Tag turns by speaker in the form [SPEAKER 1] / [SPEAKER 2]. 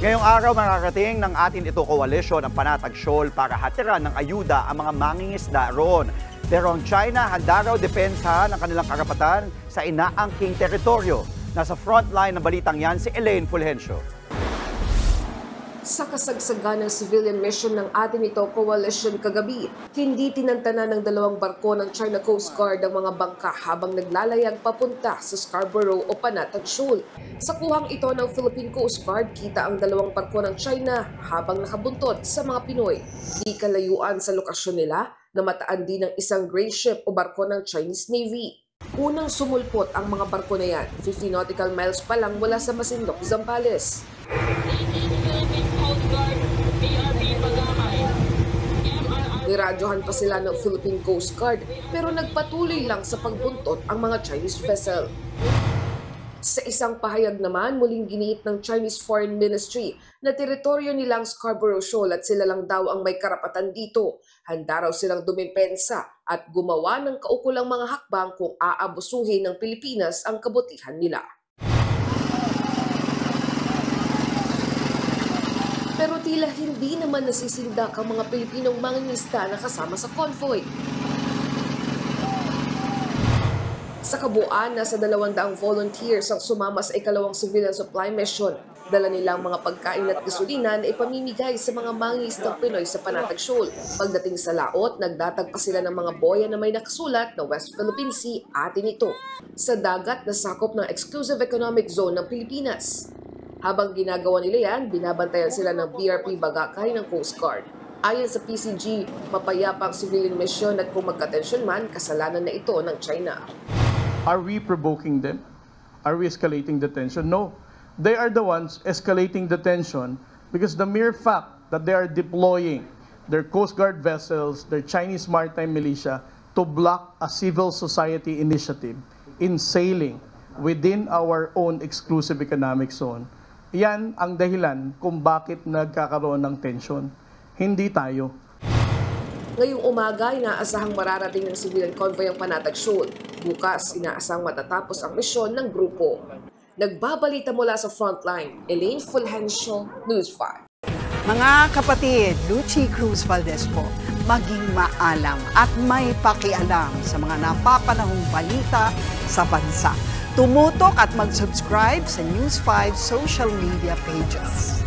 [SPEAKER 1] Ngayong araw makakating ng atin ito koalisyon ang Panatag Shoal para hatiran ng ayuda ang mga mangingisda roon. Pero ang China handa raw depensahan ang kanilang karapatan sa inaangking teritoryo. Nasa frontline ng balitang yan si Elaine Fulgencio.
[SPEAKER 2] Sa kasagsagan ng civilian mission ng atin ito coalition kagabi, hindi tinantana ng dalawang barko ng China Coast Guard ang mga bangka habang naglalayag papunta sa Scarborough o Panatag Shoal. Sa kuhang ito ng Philippine Coast Guard, kita ang dalawang barko ng China habang nakabuntot sa mga Pinoy. Di kalayuan sa lokasyon nila na mataan din ng isang gray ship o barko ng Chinese Navy. Unang sumulpot ang mga barko na yan, 50 nautical miles pa lang mula sa Masinloc, Zambales. Niradyohan pa sila ng Philippine Coast Guard pero nagpatuloy lang sa pagbuntot ang mga Chinese vessel. Sa isang pahayag naman, muling giniit ng Chinese Foreign Ministry na teritoryo nilang Scarborough Shoal at sila lang daw ang may karapatan dito. Handa raw silang dumipensa at gumawa ng kaukulang mga hakbang kung aabusuhin ng Pilipinas ang kabutihan nila. Pero tila hindi naman nasisindak ang mga Pilipinong mangingisda na kasama sa convoy. Sa kabuuan, nasa 200 volunteers ang sumama sa ikalawang civilian supply mission. Dala nilang mga pagkain at gasolina na ipamimigay sa mga mangingisdang Pinoy sa Panatag Shoal. Pagdating sa laot, nagdatagpa sila ng mga boya na may nakasulat na West Philippine Sea, atin ito, sa dagat na sakop ng Exclusive Economic Zone ng Pilipinas. Habang ginagawa nila yan, binabantayan sila ng BRP Bagakay ng Coast Guard. Ayon sa PCG, mapayapa ang civilian mission at kung magka-tensyon man, kasalanan na ito ng China.
[SPEAKER 3] Are we provoking them? Are we escalating the tension? No. They are the ones escalating the tension because the mere fact that they are deploying their Coast Guard vessels, their Chinese maritime militia, to block a civil society initiative in sailing within our own exclusive economic zone. Yan ang dahilan kung bakit nagkakaroon ng tension. Hindi tayo.
[SPEAKER 2] Ngayong umaga, inaasahang mararating ng civilian convoy ang Panatag Shoal. Bukas, inaasahang matatapos ang misyon ng grupo. Nagbabalita mula sa frontline, Elaine Fulgencio, News 5.
[SPEAKER 4] Mga kapatid, Lucy Cruz Valdez po, maging maalam at may pakialam sa mga napapanahong balita sa bansa. Tumutok at mag-subscribe sa News 5 social media pages.